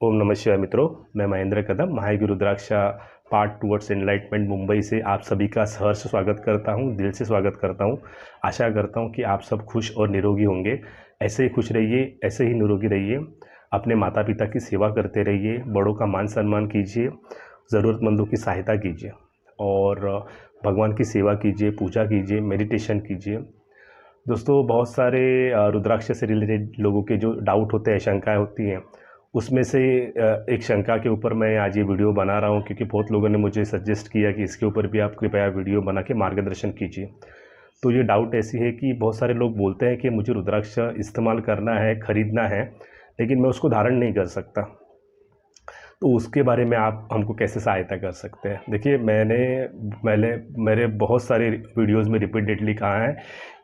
ओम नमः शिवाय मित्रों, मैं महेंद्र कदम महायोगी Rudraksha part towards enlightenment Mumbai से आप सभी का सहर्ष स्वागत करता हूं, दिल से स्वागत करता हूं। आशा करता हूं कि आप सब खुश और निरोगी होंगे। ऐसे ही खुश रहिए, ऐसे ही निरोगी रहिए। अपने माता पिता की सेवा करते रहिए, बड़ों का मान सम्मान कीजिए, ज़रूरतमंदों की सहायता कीजिए और भगवान की सेवा कीजिए, पूजा कीजिए, मेडिटेशन कीजिए। दोस्तों, बहुत सारे रुद्राक्ष से रिलेटेड लोगों के जो डाउट होते हैं, शंकाएँ होती हैं, उसमें से एक शंका के ऊपर मैं आज ये वीडियो बना रहा हूँ, क्योंकि बहुत लोगों ने मुझे सजेस्ट किया कि इसके ऊपर भी आप कृपया वीडियो बना के मार्गदर्शन कीजिए। तो ये डाउट ऐसी है कि बहुत सारे लोग बोलते हैं कि मुझे रुद्राक्ष इस्तेमाल करना है, ख़रीदना है, लेकिन मैं उसको धारण नहीं कर सकता। तो उसके बारे में आप हमको कैसे सहायता कर सकते हैं? देखिए, मैंने मेरे बहुत सारे वीडियोज़ में रिपीटेडली कहा है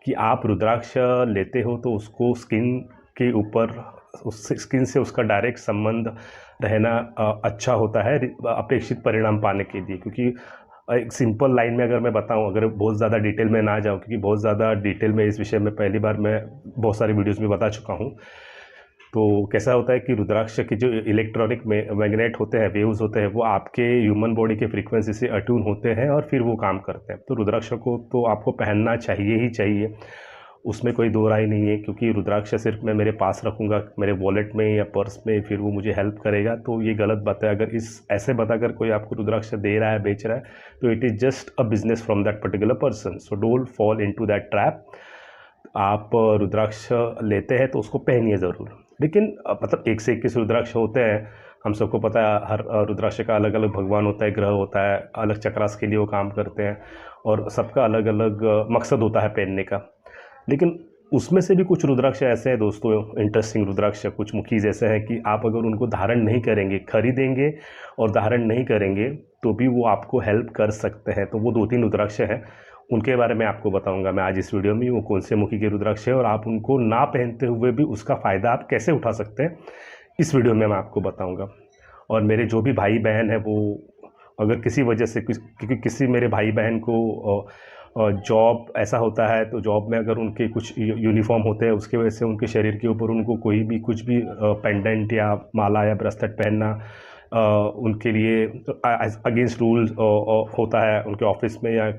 कि आप रुद्राक्ष लेते हो तो उसको स्किन के ऊपर, उस स्किन से उसका डायरेक्ट संबंध रहना अच्छा होता है अपेक्षित परिणाम पाने के लिए। क्योंकि एक सिंपल लाइन में अगर मैं बताऊं, अगर बहुत ज़्यादा डिटेल में ना जाऊं, क्योंकि बहुत ज़्यादा डिटेल में इस विषय में पहली बार मैं बहुत सारी वीडियोज़ में बता चुका हूं। तो कैसा होता है कि रुद्राक्ष के जो इलेक्ट्रॉनिक में मैग्नेट होते हैं, वेव्स होते हैं, वो आपके ह्यूमन बॉडी के फ्रीक्वेंसी से अट्यून होते हैं और फिर वो काम करते हैं। तो रुद्राक्ष को तो आपको पहनना चाहिए ही चाहिए, उसमें कोई दो राय नहीं है। क्योंकि रुद्राक्ष सिर्फ मैं मेरे पास रखूँगा, मेरे वॉलेट में या पर्स में, फिर वो मुझे हेल्प करेगा, तो ये गलत बात है। अगर इस ऐसे बताकर कोई आपको रुद्राक्ष दे रहा है, बेच रहा है, तो it is just a business from that particular person. So don't fall into that trap. आप रुद्राक्ष लेते हैं तो उसको पहनिए ज़रूर, लेकिन मतलब एक से 21 रुद्राक्ष होते हैं। हम सबको पता है हर रुद्राक्ष का अलग अलग भगवान होता है, ग्रह होता है, अलग चक्रास के लिए वो काम करते हैं और सबका अलग अलग मकसद होता है पहनने का। लेकिन उसमें से भी कुछ रुद्राक्ष ऐसे हैं दोस्तों, इंटरेस्टिंग रुद्राक्ष, कुछ मुखीज़ ऐसे हैं कि आप अगर उनको धारण नहीं करेंगे, खरीदेंगे और धारण नहीं करेंगे, तो भी वो आपको हेल्प कर सकते हैं। तो वो 2-3 रुद्राक्ष हैं, उनके बारे में आपको बताऊंगा मैं आज इस वीडियो में, वो कौन से मुखी के रुद्राक्ष है और आप उनको ना पहनते हुए भी उसका फ़ायदा आप कैसे उठा सकते हैं, इस वीडियो में मैं आपको बताऊंगा। और मेरे जो भी भाई बहन है, वो अगर किसी वजह से क्योंकि किसी मेरे भाई बहन को जॉब ऐसा होता है, तो जॉब में अगर उनके कुछ यूनिफॉर्म होते हैं, उसकी वजह से उनके शरीर के ऊपर उनको कोई भी कुछ भी पेंडेंट या माला या ब्रेसलेट पहनना उनके लिए अगेंस्ट रूल होता है। उनके ऑफिस में या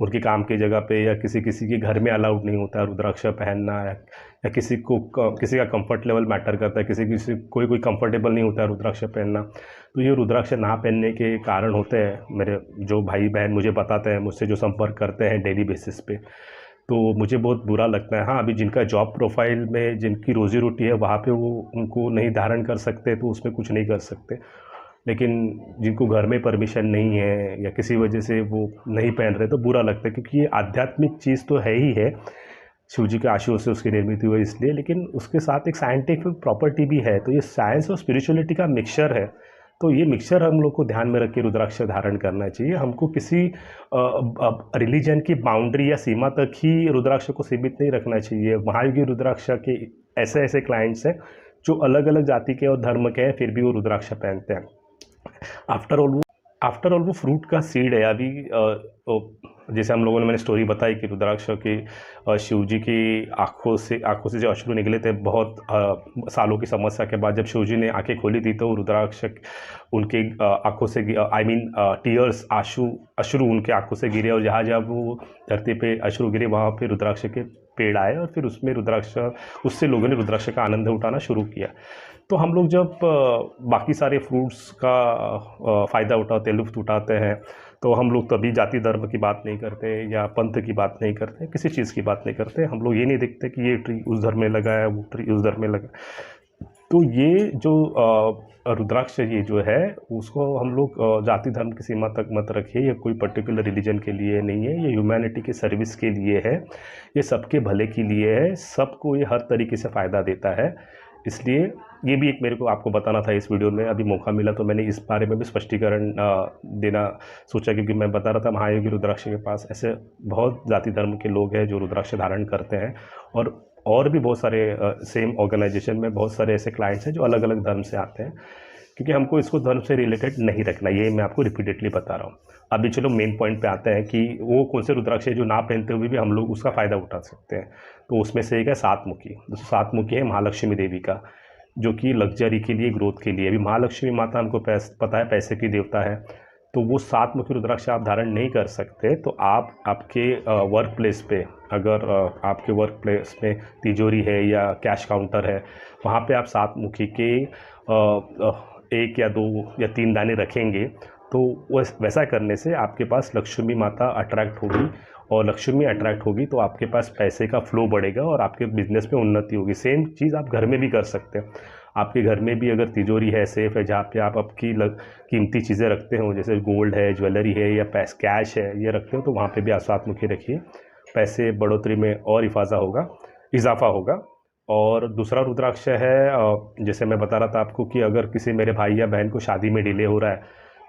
उनके काम की जगह पे या किसी किसी के घर में अलाउड नहीं होता है रुद्राक्ष पहनना, या किसी का कंफर्ट लेवल मैटर करता है, किसी कोई कंफर्टेबल नहीं होता है रुद्राक्ष पहनना। तो ये रुद्राक्ष ना पहनने के कारण होते हैं। मेरे जो भाई बहन मुझे बताते हैं, मुझसे जो संपर्क करते हैं डेली बेसिस पे, तो मुझे बहुत बुरा लगता है। हाँ, अभी जिनका जॉब प्रोफाइल में जिनकी रोजी रोटी है, वहाँ पे वो उनको नहीं धारण कर सकते, तो उसमें कुछ नहीं कर सकते। लेकिन जिनको घर में परमिशन नहीं है या किसी वजह से वो नहीं पहन रहे, तो बुरा लगता है। क्योंकि ये आध्यात्मिक चीज़ तो है ही है, शिव जी के आशीर्वाद से उसकी निर्मित हुई है इसलिए, लेकिन उसके साथ एक साइंटिफिक प्रॉपर्टी भी है। तो ये साइंस और स्पिरिचुअलिटी का मिक्सचर है। तो ये मिक्सचर हम लोग को ध्यान में रख के रुद्राक्ष धारण करना चाहिए। हमको किसी रिलीजन की बाउंड्री या सीमा तक ही रुद्राक्ष को सीमित नहीं रखना चाहिए। महायोगी रुद्राक्ष के ऐसे ऐसे क्लाइंट्स हैं जो अलग अलग जाति के और धर्म के हैं, फिर भी वो रुद्राक्ष पहनते हैं। आफ्टर ऑल वो फ्रूट का सीड है। अभी जैसे हम लोगों ने, मैंने स्टोरी बताई कि रुद्राक्ष की शिव जी की आँखों से जो अश्रु निकले थे, बहुत सालों की समस्या के बाद जब शिव जी ने आंखें खोली थी, तो रुद्राक्ष उनके आँखों से, आई मीन टीयर्स, अश्रु उनके आँखों से गिरे, और जहाँ जहाँ वो धरती पे अश्रु गिरे, वहाँ पे रुद्राक्ष के पेड़ आए और फिर उससे लोगों ने रुद्राक्ष का आनंद उठाना शुरू किया। तो हम लोग जब बाकी सारे फ्रूट्स का फ़ायदा उठाते, लुत्फ़ उठाते हैं, तो हम लोग कभी जाति धर्म की बात नहीं करते या पंथ की बात नहीं करते, किसी चीज़ की बात नहीं करते। हम लोग ये नहीं देखते कि ये ट्री उस धर्म में लगा है, वो ट्री उस धर्म में लगा। तो ये जो रुद्राक्ष ये जो है, उसको हम लोग जाति धर्म की सीमा तक मत रखिए। ये कोई पर्टिकुलर रिलीजन के लिए नहीं है, ये ह्यूमैनिटी की सर्विस के लिए है, ये सबके भले के लिए है, सबको ये हर तरीके से फ़ायदा देता है। इसलिए ये भी एक मेरे को आपको बताना था इस वीडियो में। अभी मौका मिला तो मैंने इस बारे में भी स्पष्टीकरण देना सोचा, क्योंकि मैं बता रहा था महायोगी रुद्राक्ष के पास ऐसे बहुत जाति धर्म के लोग हैं जो रुद्राक्ष धारण करते हैं, और भी बहुत सारे सेम ऑर्गेनाइजेशन में बहुत सारे ऐसे क्लाइंट्स हैं जो अलग अलग धर्म से आते हैं। क्योंकि हमको इसको धर्म से रिलेटेड नहीं रखना, ये मैं आपको रिपीटेडली बता रहा हूँ। अभी चलो मेन पॉइंट पे आते हैं कि वो कौन से रुद्राक्ष है जो ना पहनते हुए भी हम लोग उसका फ़ायदा उठा सकते हैं। तो उसमें से एक है सातमुखी। दोस्तों, सातमुखी है महालक्ष्मी देवी का। जो कि लग्जरी के लिए, ग्रोथ के लिए। अभी महालक्ष्मी माता हमको पता है पैसे की देवता है, तो वो 7 मुखी रुद्राक्ष आप धारण नहीं कर सकते। तो आप आपके वर्क प्लेस पे, अगर आपके वर्क प्लेस में तिजोरी है या कैश काउंटर है, वहाँ पे आप 7 मुखी के 1 या 2 या 3 दाने रखेंगे, तो वैसा करने से आपके पास लक्ष्मी माता अट्रैक्ट होगी, और लक्ष्मी अट्रैक्ट होगी तो आपके पास पैसे का फ्लो बढ़ेगा और आपके बिजनेस में उन्नति होगी। सेम चीज़ आप घर में भी कर सकते हैं। आपके घर में भी अगर तिजोरी है, सेफ है, जहाँ पे आप आपकी कीमती चीज़ें रखते हो, जैसे गोल्ड है, ज्वेलरी है या कैश है, ये रखते हो, तो वहाँ पे भी आप 7 मुखी रखिए। पैसे बढ़ोतरी में और इजाफा होगा। और दूसरा रुद्राक्ष है, जैसे मैं बता रहा था आपको कि अगर किसी मेरे भाई या बहन को शादी में डिले हो रहा है,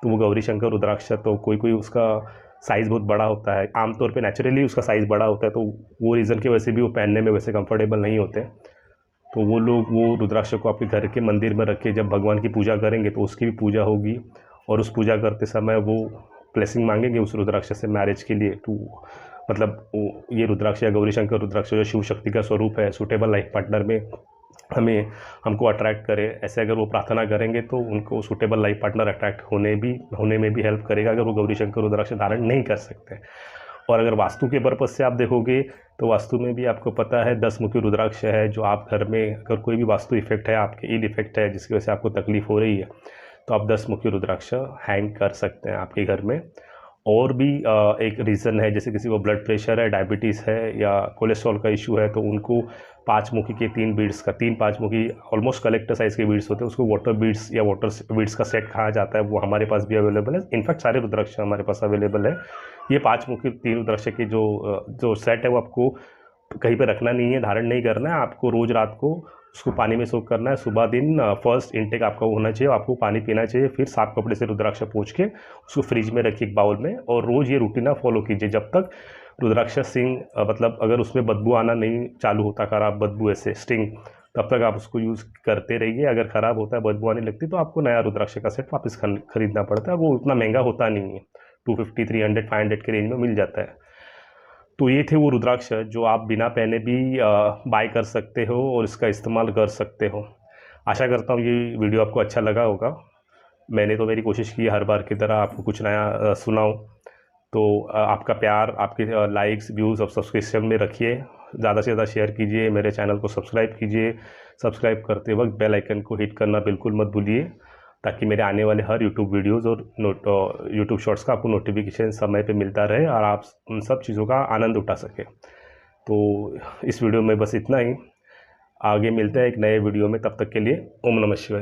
तो वो गौरी शंकर रुद्राक्ष, तो कोई उसका साइज़ बहुत बड़ा होता है, आमतौर पे नेचुरली उसका साइज़ बड़ा होता है, तो वो रीज़न की वजह से भी वो पहनने में वैसे कंफर्टेबल नहीं होते। तो वो लोग वो रुद्राक्ष को आपके घर के मंदिर में रख के जब भगवान की पूजा करेंगे तो उसकी भी पूजा होगी, और उस पूजा करते समय वो ब्लेसिंग मांगेंगे उस रुद्राक्ष से मैरिज के लिए। तो मतलब ये रुद्राक्ष या गौरी शंकर रुद्राक्ष जो शिव शक्ति का स्वरूप है, सूटेबल लाइफ पार्टनर में हमको अट्रैक्ट करे, ऐसे अगर वो प्रार्थना करेंगे तो उनको सूटेबल लाइफ पार्टनर अट्रैक्ट होने में भी हेल्प करेगा, अगर वो गौरी शंकर रुद्राक्ष धारण नहीं कर सकते। और अगर वास्तु के पर्पज से आप देखोगे तो वास्तु में भी आपको पता है 10 मुखी रुद्राक्ष है, जो आप घर में अगर कोई भी वास्तु इफेक्ट है, आपके इल इफेक्ट है जिसकी वजह से आपको तकलीफ हो रही है, तो आप 10 मुखी रुद्राक्ष हैंग कर सकते हैं आपके घर में। और भी एक रीज़न है, जैसे किसी को ब्लड प्रेशर है, डायबिटीज़ है या कोलेस्ट्रॉल का इशू है, तो उनको 5 मुखी के 3 बीड्स का 5 मुखी ऑलमोस्ट कलेक्टर साइज़ के बीड्स होते हैं, उसको वाटर बीड्स या वाटर बीड्स का सेट कहा जाता है, वो हमारे पास भी अवेलेबल है। इनफैक्ट सारे रुद्राक्ष हमारे पास अवेलेबल है। ये 5 मुखी 3 रुद्राक्ष की जो सेट है वो आपको कहीं पे रखना नहीं है, धारण नहीं करना है, आपको रोज़ रात को उसको पानी में सोख करना है। सुबह दिन फर्स्ट इनटेक आपका होना चाहिए, आपको पानी पीना चाहिए, फिर साफ कपड़े से रुद्राक्ष पोंछ के उसको फ्रिज में रखिए एक बाउल में, और रोज़ ये रूटीन आप फॉलो कीजिए जब तक रुद्राक्ष स्टिंग मतलब अगर उसमें बदबू आना नहीं चालू होता, खराब बदबू ऐसे स्टिंग, तब तक आप उसको यूज़ करते रहिए। अगर ख़राब होता है, बदबू आने लगती, तो आपको नया रुद्राक्ष का सेट वापस खरीदना पड़ता है। वो उतना महंगा होता नहीं है, 250, 300, 500 के रेंज में मिल जाता है। तो ये थे वो रुद्राक्ष जो आप बिना पहने भी बाय कर सकते हो और इसका इस्तेमाल कर सकते हो। आशा करता हूँ ये वीडियो आपको अच्छा लगा होगा। मैंने तो मेरी कोशिश की हर बार की तरह आपको कुछ नया सुनाऊँ। तो आपका प्यार, आपके लाइक्स, व्यूज़ और सब्सक्रिप्शन में रखिए, ज़्यादा से ज़्यादा शेयर कीजिए, मेरे चैनल को सब्सक्राइब कीजिए। सब्सक्राइब करते वक्त बेल आइकन को हिट करना बिल्कुल मत भूलिए, ताकि मेरे आने वाले हर यूट्यूब वीडियोज़ और यूट्यूब शॉर्ट्स का आपको नोटिफिकेशन समय पे मिलता रहे और आप उन सब चीज़ों का आनंद उठा सकें। तो इस वीडियो में बस इतना ही। आगे मिलते हैं एक नए वीडियो में, तब तक के लिए ओम नमः शिवाय।